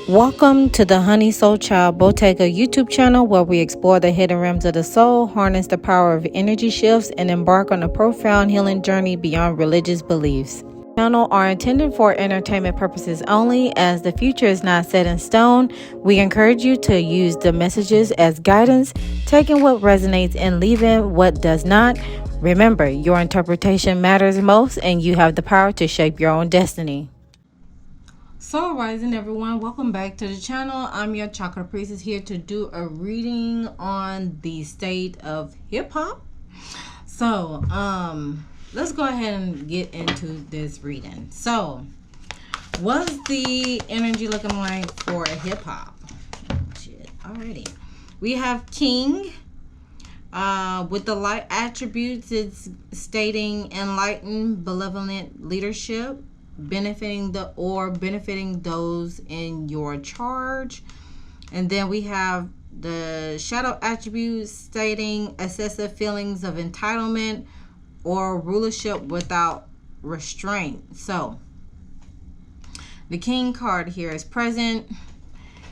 Welcome to the Honey Soul Child Bottega YouTube channel, where we explore the hidden realms of the soul, harness the power of energy shifts, and embark on a profound healing journey beyond religious beliefs. The channel are intended for entertainment purposes only, as the future is not set in stone. We encourage you to use the messages as guidance, taking what resonates and leaving what does not. Remember, your interpretation matters most, and you have the power to shape your own destiny. So, rising everyone, welcome back to the channel. I'm your Chakra priestess, here to do a reading on the state of hip hop. So, let's go ahead and get into this reading. So, what's the energy looking like for hip hop? Shit, already. We have King. With the light attributes, it's stating enlightened, benevolent leadership, benefiting those in your charge. And then we have the shadow attributes stating excessive feelings of entitlement or rulership without restraint. So the King card here is present,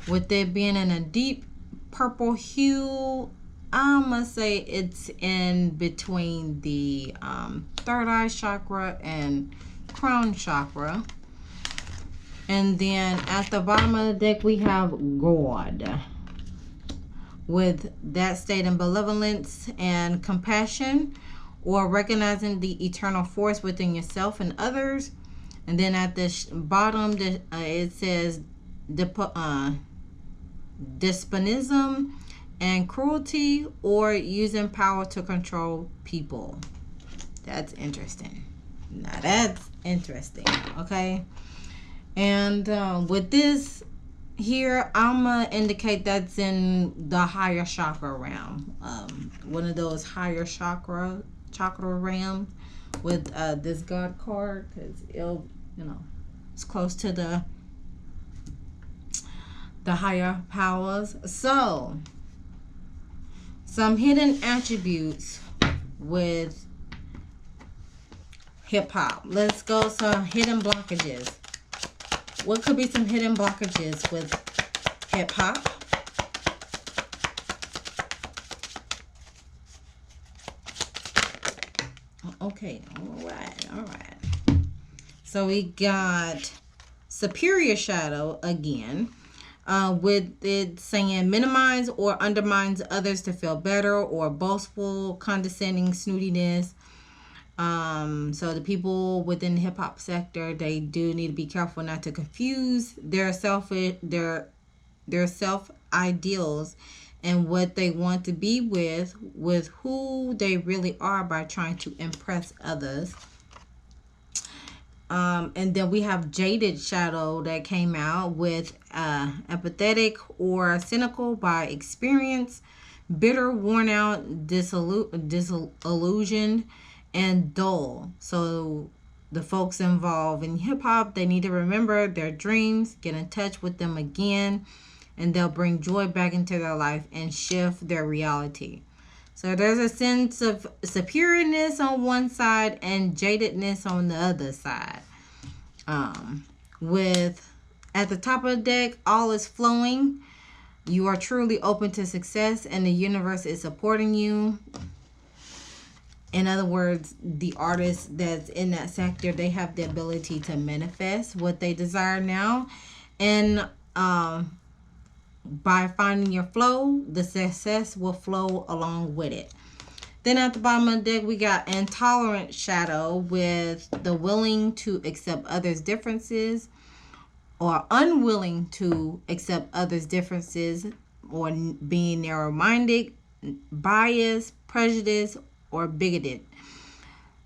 with it being in a deep purple hue. I must say it's in between the third eye chakra and crown chakra. And then at the bottom of the deck we have God, with that state in benevolence and compassion, or recognizing the eternal force within yourself and others. And then at the bottom it says despotism and cruelty, or using power to control people. That's interesting. Now that's interesting. Okay. And with this here, I'm gonna indicate that's in the higher chakra realm. One of those higher chakra realms with this God card, because it'll, it's close to the higher powers. So some hidden attributes with hip hop. Let's go some hidden blockages. What could be some hidden blockages with hip hop? Okay, all right. So we got superior shadow again. With it saying minimize or undermines others to feel better, or boastful, condescending snootiness. So the people within the hip hop sector, they do need to be careful not to confuse their self ideals and what they want to be with who they really are, by trying to impress others. And then we have jaded shadow that came out with apathetic or cynical by experience, bitter, worn out, disillusioned, and dull. So the folks involved in hip hop, they need to remember their dreams, get in touch with them again, and they'll bring joy back into their life and shift their reality. So there's a sense of superiorness on one side and jadedness on the other side. With at the top of the deck, all is flowing. You are truly open to success, and the universe is supporting you. In other words, the artist that's in that sector, they have the ability to manifest what they desire now. And by finding your flow, the success will flow along with it. Then at the bottom of the deck, we got intolerant shadow, with the willing to accept others' differences, or unwilling to accept others' differences, or being narrow-minded, biased, prejudiced, or bigoted.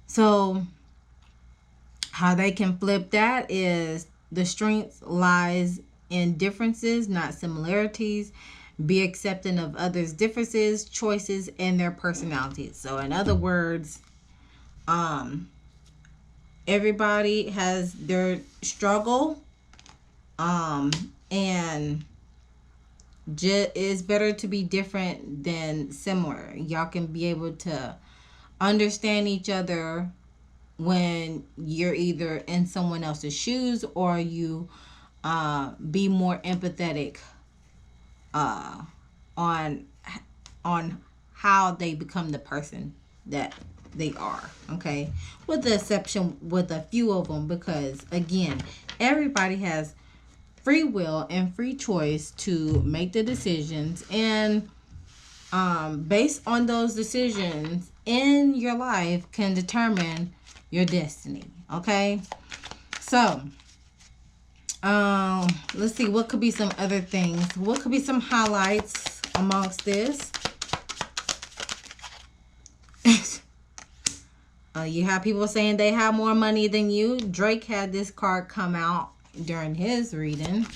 So how they can flip that is the strength lies in differences, not similarities. Be accepting of others' differences, choices, and their personalities. So in other words, everybody has their struggle, and it's better to be different than similar. Y'all can be able to understand each other when you're either in someone else's shoes, or you be more empathetic on how they become the person that they are. Okay, with the exception with a few of them, because again, everybody has free will and free choice to make the decisions, and based on those decisions in your life can determine your destiny. Okay, so let's see, what could be some other things, what could be some highlights amongst this. You have people saying they have more money than you. Drake had this card come out during his reading.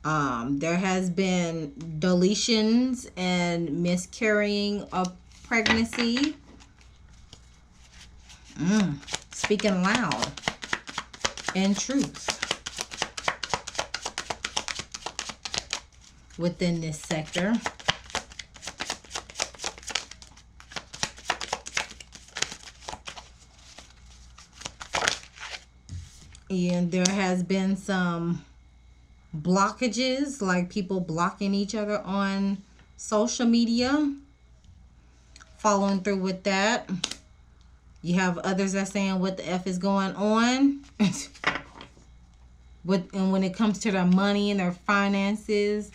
There has been deletions and miscarrying of pregnancy. Speaking loud and truth within this sector. And there has been some blockages, like people blocking each other on social media. Following through with that. You have others that are saying, what the F is going on? And when it comes to their money and their finances,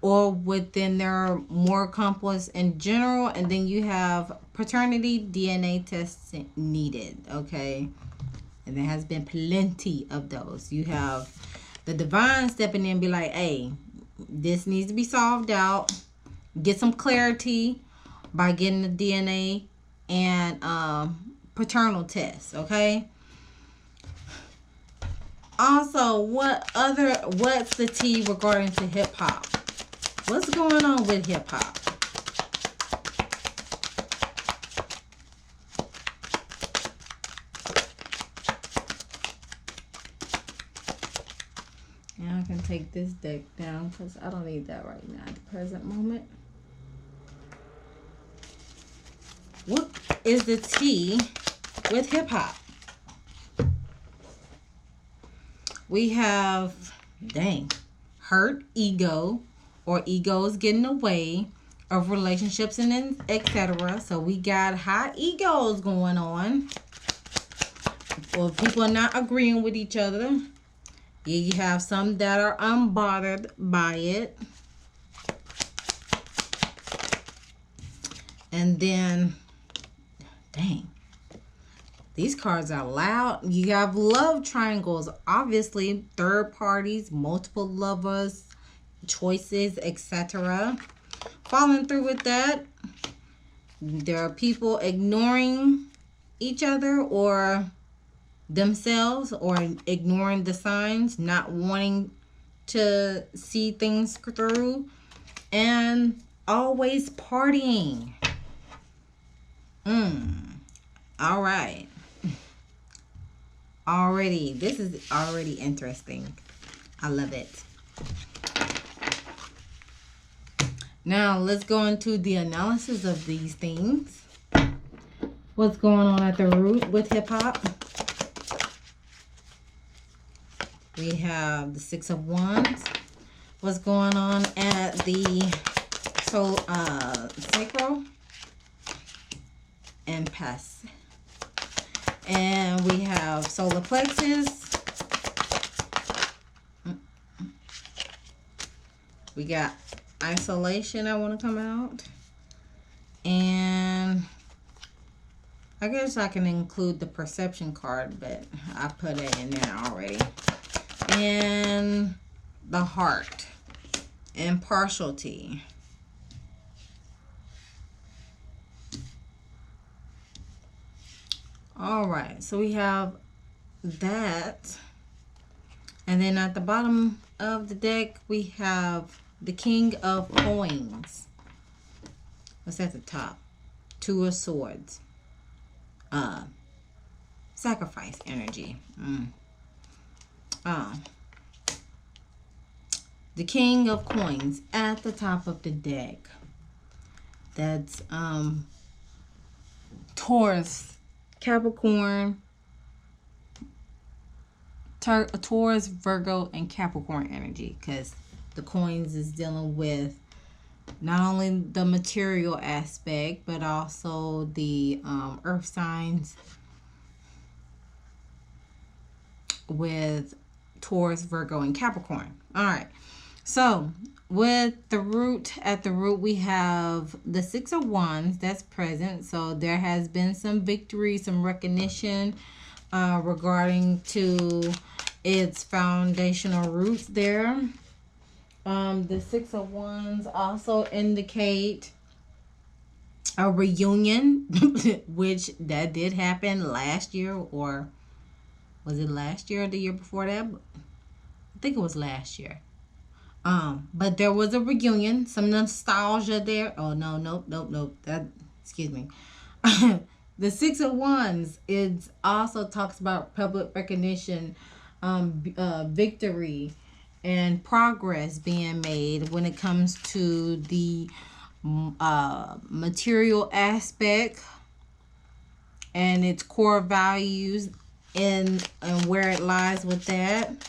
or within their moral compass in general. And then you have paternity DNA tests needed. Okay. And there has been plenty of those. You have the divine stepping in and be like, hey, this needs to be solved out. Get some clarity by getting the DNA and paternal tests, okay? Also, what's the tea regarding to hip hop? What's going on with hip hop? And I can take this deck down because I don't need that right now at the present moment. What is the tea with hip hop? We have, hurt ego, or egos getting away of relationships and etc. So we got high egos going on. Or people are not agreeing with each other. You have some that are unbothered by it. And then, these cards are loud. You have love triangles, obviously, third parties, multiple lovers, choices, etc. Following through with that, there are people ignoring each other or themselves, or ignoring the signs, not wanting to see things through, and always partying. All right. This is already interesting. I love it. Now let's go into the analysis of these things. What's going on at the root with hip hop? We have the Six of Wands. What's going on at the sacral and past? And we have solar plexus. We got isolation. I want to come out. And I guess I can include the perception card, but I put it in there already. And the heart. Impartiality. All right, so we have that. And then at the bottom of the deck, we have the King of Coins. What's at the top? Two of Swords. Sacrifice energy. The King of Coins at the top of the deck. That's Taurus, Capricorn, Taurus, Virgo, and Capricorn energy, because the coins is dealing with not only the material aspect but also the earth signs with Taurus, Virgo, and Capricorn. All right. So with the root, at the root we have the Six of Wands that's present. So there has been some victory, some recognition regarding to its foundational roots there. The Six of Wands also indicate a reunion, which that did happen last year, or was it last year or the year before that? I think it was last year. But there was a reunion, some nostalgia there. Oh no, nope. That, excuse me. The Six of Wands, it also talks about public recognition, victory, and progress being made when it comes to the material aspect and its core values and where it lies with that.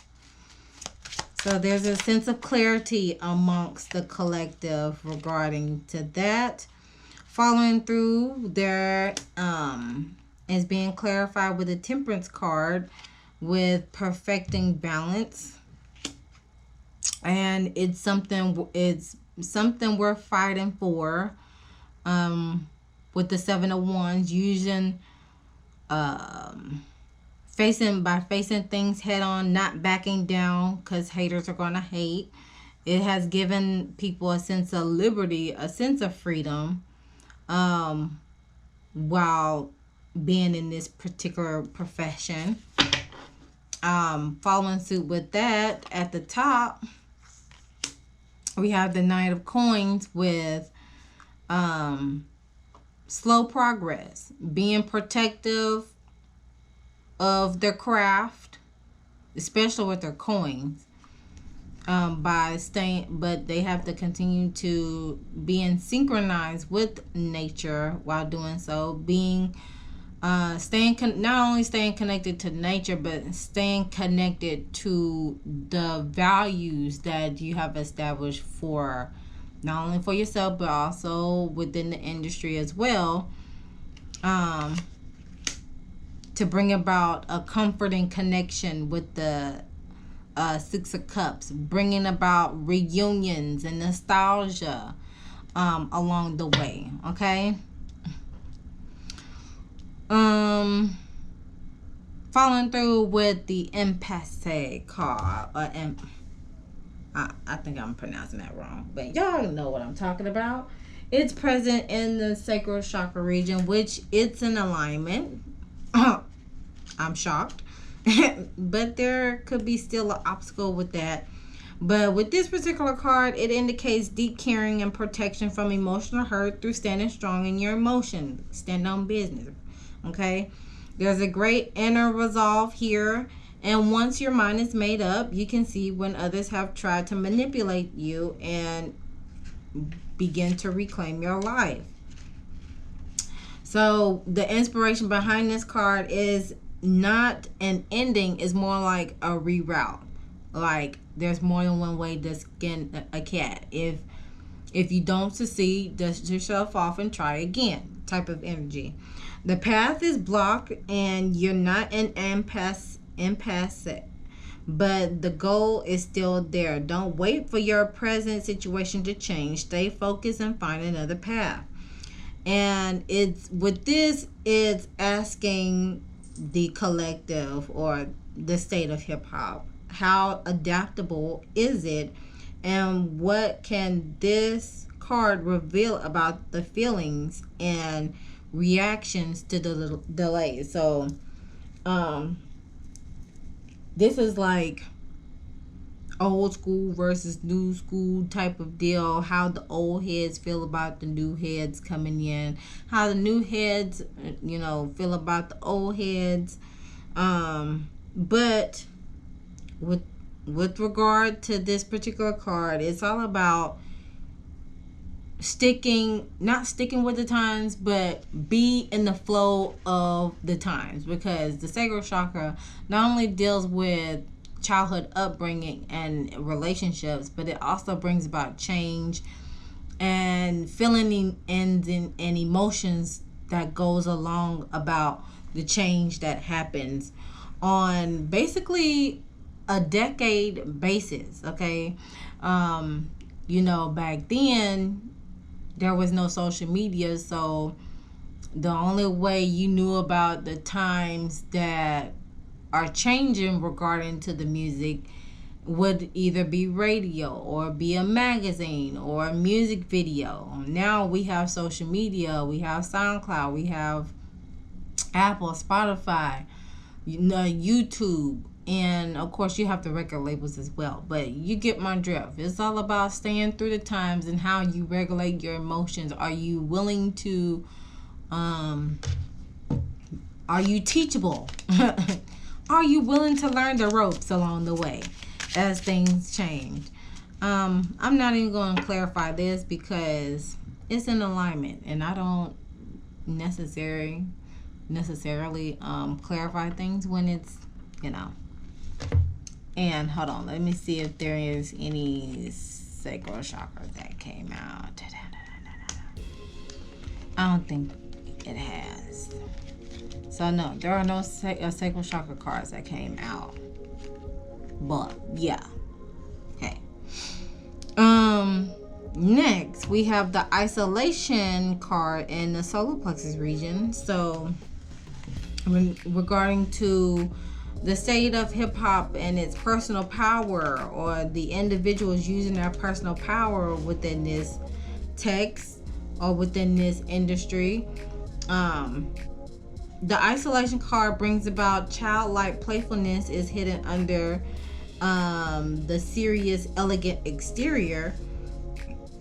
So there's a sense of clarity amongst the collective regarding to that. Following through, there is being clarified with the Temperance card with perfecting balance. And it's something worth fighting for. With the Seven of Wands, using facing things head on, not backing down, because haters are gonna hate. It has given people a sense of liberty, a sense of freedom, while being in this particular profession. Following suit with that, at the top we have the Knight of Coins with slow progress, being protective of their craft, especially with their coins, by staying, but they have to continue to being synchronized with nature while doing so, being not only staying connected to nature, but staying connected to the values that you have established for not only for yourself but also within the industry as well, to bring about a comforting connection with the Six of Cups, bringing about reunions and nostalgia along the way. Okay. Following through with the Impasse card, I think I'm pronouncing that wrong, but y'all know what I'm talking about. It's present in the sacral chakra region, which it's in alignment. I'm shocked. But there could be still an obstacle with that. But with this particular card, it indicates deep caring and protection from emotional hurt through standing strong in your emotions. Stand on business. Okay? There's a great inner resolve here. And once your mind is made up, you can see when others have tried to manipulate you and begin to reclaim your life. So the inspiration behind this card is not an ending, is more like a reroute. Like there's more than one way to skin a cat. If you don't succeed, dust yourself off and try again, type of energy. The path is blocked and you're not in impasse, but the goal is still there. Don't wait for your present situation to change. Stay focused and find another path. And it's with this, it's asking the collective or the state of hip hop, how adaptable is it, and what can this card reveal about the feelings and reactions to the delays. So this is like old school versus new school type of deal. How the old heads feel about the new heads coming in, how the new heads feel about the old heads. But with regard to this particular card, it's all about not sticking with the times, but be in the flow of the times, because the sacral chakra not only deals with childhood upbringing and relationships, but it also brings about change and feeling and emotions that goes along about the change that happens on basically a decade basis. Okay. Back then there was no social media, so the only way you knew about the times that are changing regarding to the music would either be radio or be a magazine or a music video. Now we have social media, we have SoundCloud, we have Apple, Spotify, YouTube, and of course you have the record labels as well. But you get my drift. It's all about staying through the times and how you regulate your emotions. Are you willing to are you teachable? Are you willing to learn the ropes along the way as things change? I'm not even going to clarify this because it's in alignment, and I don't necessarily clarify things when it's, And hold on, let me see if there is any sacral chakra that came out. I don't think it has. So no, there are no sacral chakra cards that came out. But yeah. Okay. Next we have the isolation card in the solar plexus region. So regarding to the state of hip hop and its personal power, or the individuals using their personal power within this text or within this industry. The isolation card brings about childlike playfulness is hidden under the serious, elegant exterior.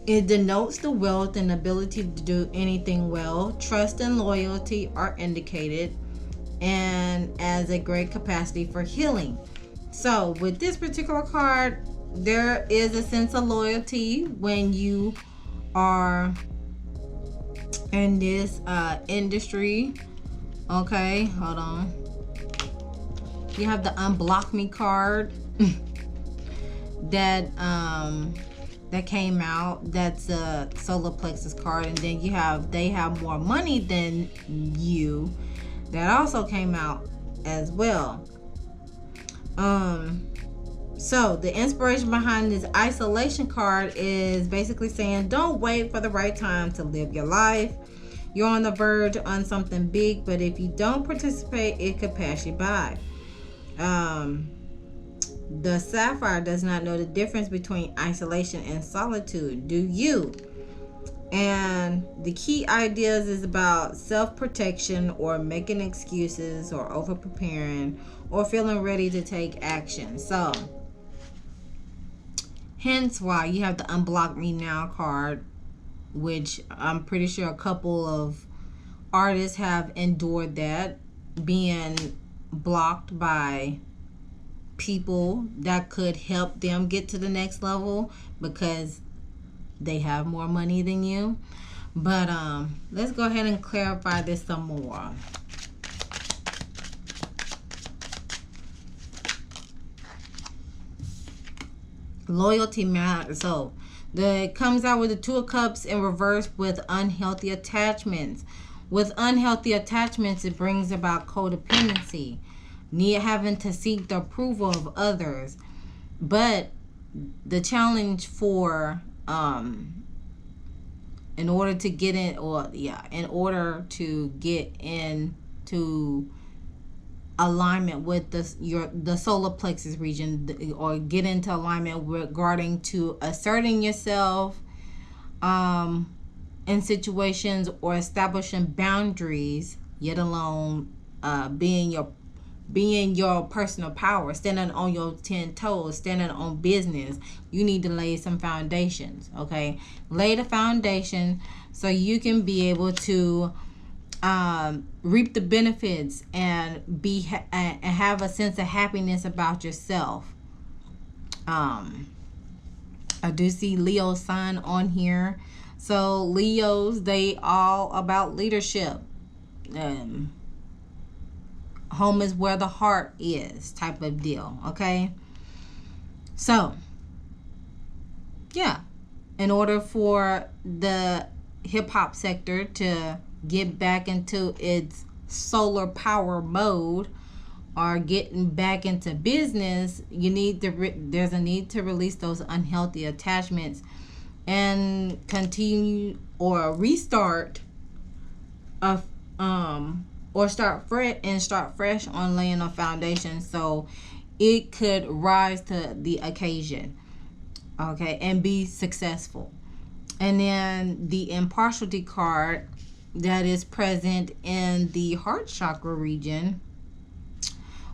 It denotes the wealth and ability to do anything well. Trust and loyalty are indicated, and as a great capacity for healing. So with this particular card, there is a sense of loyalty when you are in this industry. Okay, hold on. You have the Unblock Me card that came out. That's a solar plexus card. And then they have more money than you. That also came out as well. So the inspiration behind this isolation card is basically saying, don't wait for the right time to live your life. You're on the verge on something big, but if you don't participate, it could pass you by. The sapphire does not know the difference between isolation and solitude. Do you? And the key ideas is about self-protection, or making excuses, or over-preparing, or feeling ready to take action. So, hence why you have the Unblock Me Now card, which I'm pretty sure a couple of artists have endured that, being blocked by people that could help them get to the next level because they have more money than you. But let's go ahead and clarify this some more. Loyalty matters. So it comes out with the Two of Cups in reverse with unhealthy attachments. With unhealthy attachments, it brings about codependency, having to seek the approval of others. But the challenge for in order to get into alignment with the solar plexus region, or get into alignment regarding to asserting yourself in situations, or establishing boundaries, yet alone being your personal power, standing on your 10 toes, standing on business, you need to lay some foundations. Okay, lay the foundation so you can be able to reap the benefits and and have a sense of happiness about yourself. I do see Leo sign on here, So Leos, they all about leadership. Um, home is where the heart is, type of deal. Okay. So yeah, in order for the hip hop sector to get back into its solar power mode, or getting back into business, you need to there's a need to release those unhealthy attachments and continue or restart a or start fresh on laying a foundation so it could rise to the occasion, okay, and be successful. And then the impartiality card that is present in the heart chakra region,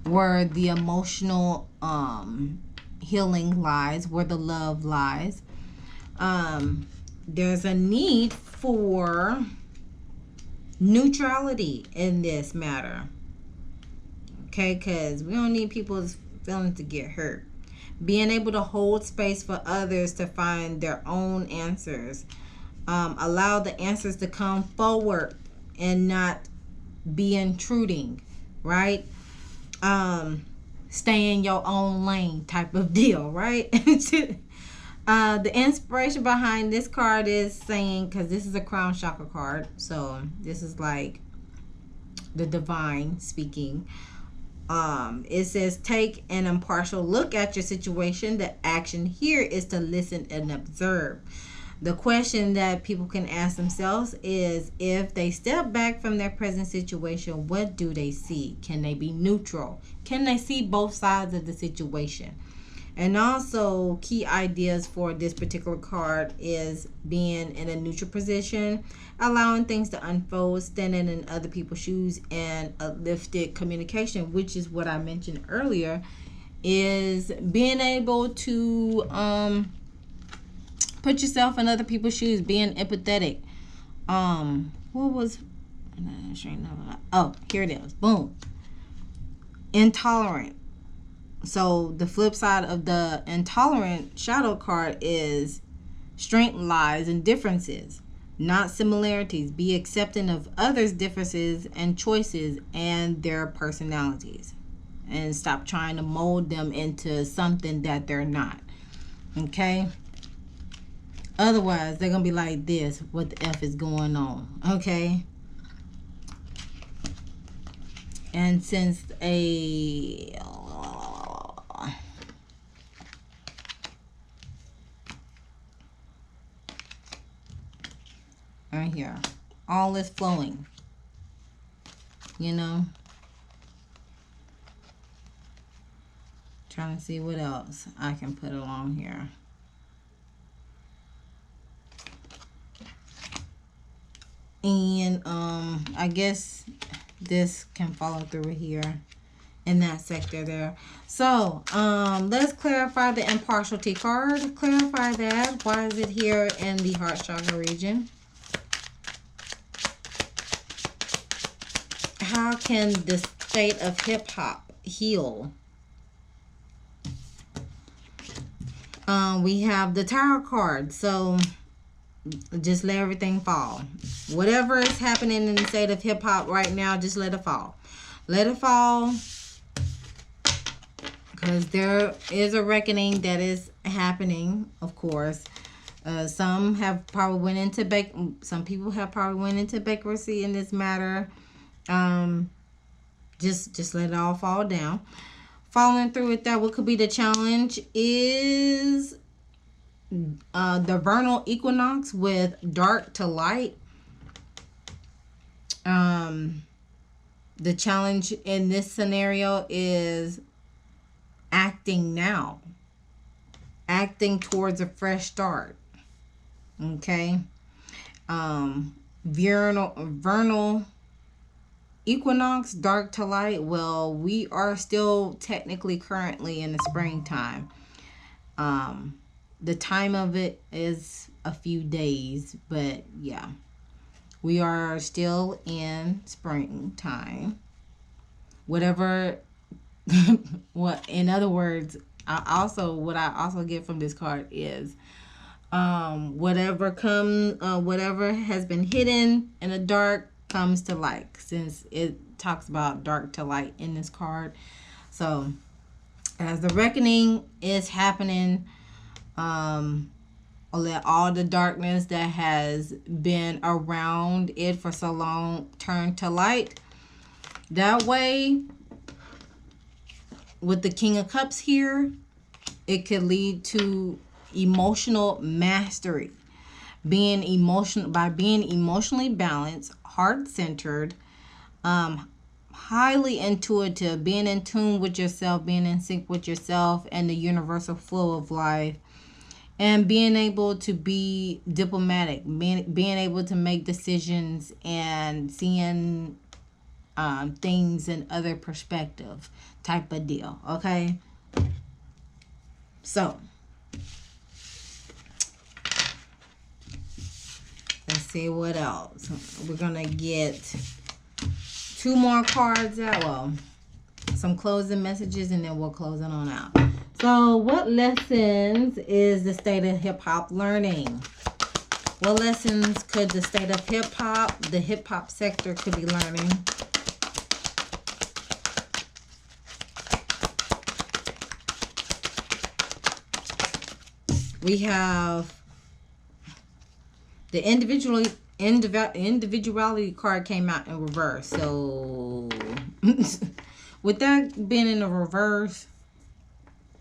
where the emotional healing lies, where the love lies. There's a need for neutrality in this matter, okay, because we don't need people's feelings to get hurt. Being able to hold space for others to find their own answers. Allow the answers to come forward and not be intruding, right? Stay in your own lane type of deal, right? The inspiration behind this card is saying, because this is a crown chakra card, so this is like the divine speaking. It says, take an impartial look at your situation. The action here is to listen and observe. The question that people can ask themselves is, if they step back from their present situation, what do they see? Can they be neutral? Can they see both sides of the situation? And also, key ideas for this particular card is being in a neutral position, allowing things to unfold, standing in other people's shoes, and uplifted communication, which is what I mentioned earlier, is being able to put yourself in other people's shoes, being empathetic. What was... Oh, here it is. Boom. Intolerant. So the flip side of the intolerant shadow card is strength lies in differences, not similarities. Be accepting of others' differences and choices and their personalities, and stop trying to mold them into something that they're not. Okay? Otherwise, they're going to be like this. What the F is going on? Okay? And since right here, all is flowing, you know. Trying to see what else I can put along here. And I guess this can follow through here in that sector there. So let's clarify the impartiality card. Clarify that. Why is it here in the heart chakra region? How can the state of hip hop heal? We have the Tower card. So just let everything fall. Whatever is happening in the state of hip hop right now, just let it fall. Let it fall. Because there is a reckoning that is happening, of course. Some have probably went into some people have probably went into bankruptcy in this matter. Just let it all fall down. Following through with that, what could be the challenge is the vernal equinox with dark to light. The challenge in this scenario is acting now. Acting towards a fresh start. Okay. Vernal equinox, dark to light. Well, we are still technically currently in the springtime. The time of it is a few days, but yeah, we are still in springtime. Whatever, what in other words, what I also get from this card is Whatever has been hidden in the dark comes to light, since it talks about dark to light in this card. So as the reckoning is happening, let all the darkness that has been around it for so long turn to light. That way, with the King of Cups here, it could lead to emotional mastery. Being emotionally balanced, heart-centered, highly intuitive, being in tune with yourself, being in sync with yourself and the universal flow of life, and being able to be diplomatic, being able to make decisions and seeing things in other perspective type of deal. Okay, so let's see what else. We're gonna get 2 more cards out. Well, some closing messages, and then we'll close it on out. So what lessons is the state of hip-hop learning? What lessons could the state of hip-hop, the hip-hop sector, could be learning? We have the individuality card came out in reverse. So with that being in the reverse,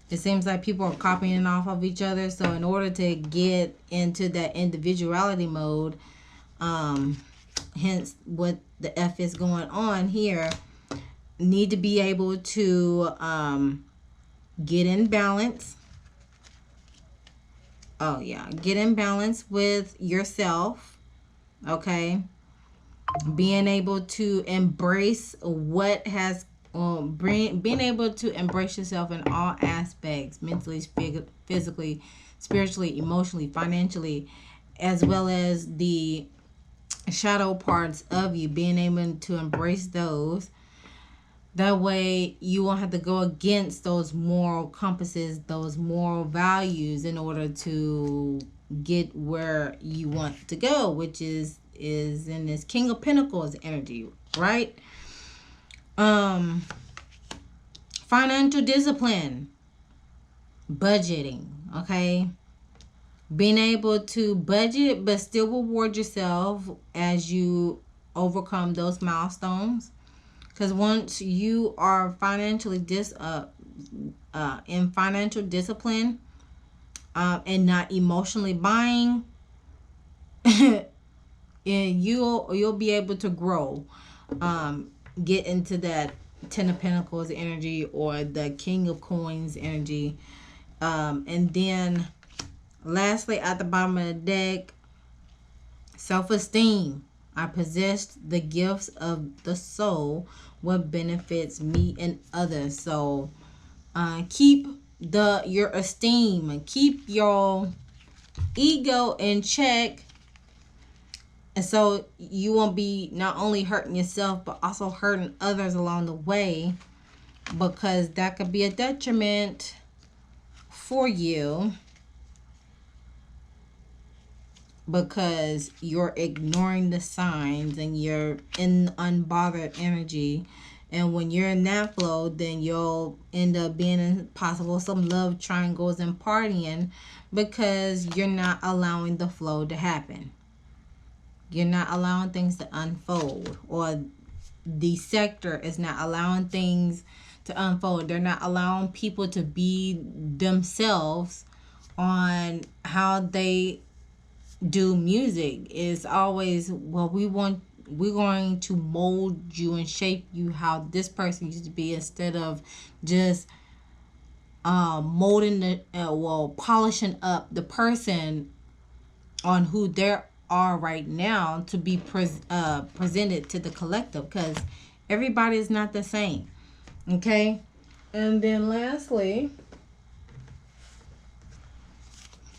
it seems like people are copying off of each other. So in order to get into that individuality mode, hence what the F is going on here, need to be able to get in balance. Oh yeah, get in balance with yourself. Okay, being able to embrace what has being able to embrace yourself in all aspects, mentally, physically, spiritually, emotionally, financially, as well as the shadow parts of you, being able to embrace those. That way you won't have to go against those moral compasses, those moral values, in order to get where you want to go, which is in this King of Pentacles energy, right? Financial discipline, budgeting, okay? Being able to budget but still reward yourself as you overcome those milestones. Because once you are financially in financial discipline, and not emotionally buying, and you'll be able to grow, get into that Ten of Pentacles energy or the King of Coins energy, and then lastly at the bottom of the deck, self-esteem. I possess the gifts of the soul, what benefits me and others. So keep your esteem and keep your ego in check, and so you won't be not only hurting yourself but also hurting others along the way, because that could be a detriment for you, because you're ignoring the signs and you're in unbothered energy. And when you're in that flow, then you'll end up being in possible some love triangles and partying, because you're not allowing the flow to happen. You're not allowing things to unfold, or the sector is not allowing things to unfold. They're not allowing people to be themselves on how they do music. Is always, well, we're going to mold you and shape you how this person used to be, instead of just molding polishing up the person on who they are right now to be presented to the collective, because everybody is not the same. Okay, and then lastly,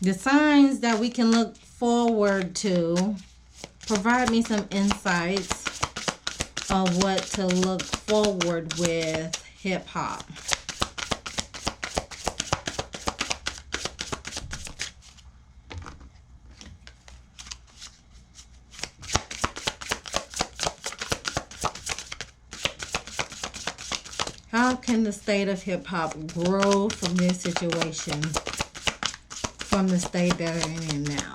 the signs that we can look forward to. Provide me some insights of what to look forward with hip hop. how can the state of hip-hop grow from this situation, from the state that they're in now?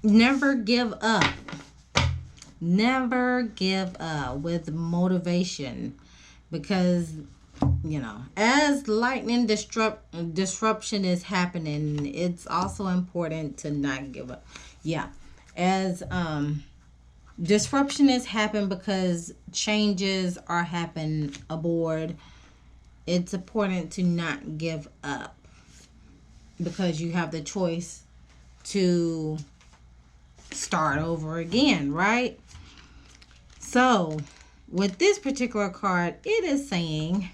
Never give up. Never give up with motivation, because as lightning disruption is happening, it's also important to not give up. As disruption is happening because changes are happening aboard, it's important to not give up, because you have the choice to start over again, right? So with this particular card, it is saying,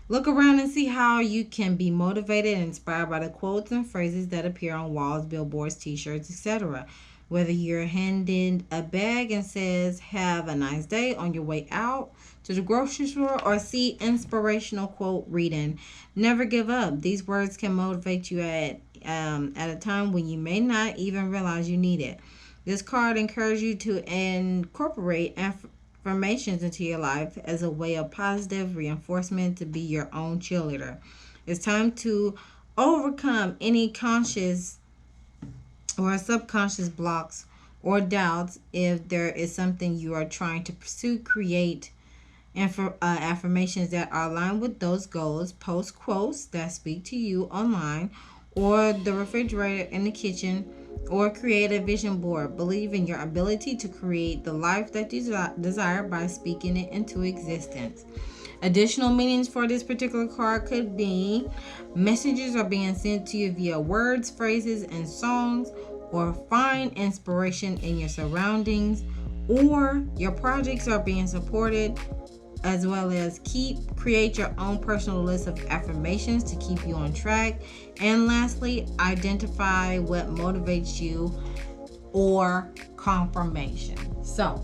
look around and see how you can be motivated and inspired by the quotes and phrases that appear on walls, billboards, t-shirts, etc. Whether you're handed a bag and says, have a nice day on your way out to the grocery store, or see inspirational quote reading, never give up. These words can motivate you at a time when you may not even realize you need it. This card encourages you to incorporate affirmations into your life as a way of positive reinforcement, to be your own cheerleader. It's time to overcome any conscious or subconscious blocks or doubts. If there is something you are trying to pursue, create affirmations that are aligned with those goals. Post quotes that speak to you online, or the refrigerator in the kitchen, or create a vision board. Believe in your ability to create the life that you desire by speaking it into existence. Additional meanings for this particular card could be messages are being sent to you via words, phrases, and songs, or find inspiration in your surroundings, or your projects are being supported, as well as create your own personal list of affirmations to keep you on track. And lastly, identify what motivates you, or confirmation. So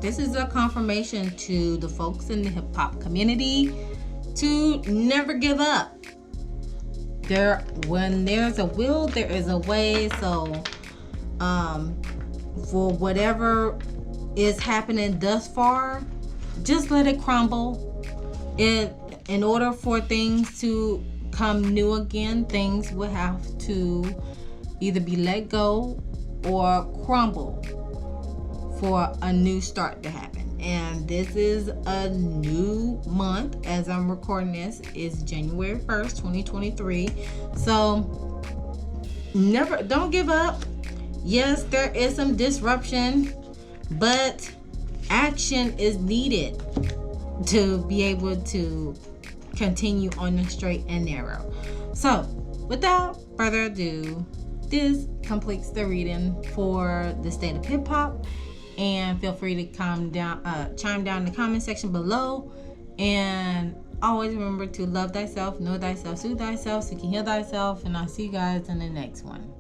this is a confirmation to the folks in the hip hop community to never give up. When there's a will, there is a way. So for whatever is happening thus far, just let it crumble. In order for things to come new again, things will have to either be let go or crumble for a new start to happen. And this is a new month. As I'm recording this, is January 1st, 2023. So don't give up. Yes, there is some disruption, but action is needed to be able to continue on the straight and narrow. So without further ado, this completes the reading for the state of hip hop. And feel free to chime down in the comment section below. And always remember to love thyself, know thyself, soothe thyself, so you can heal thyself. And I'll see you guys in the next one.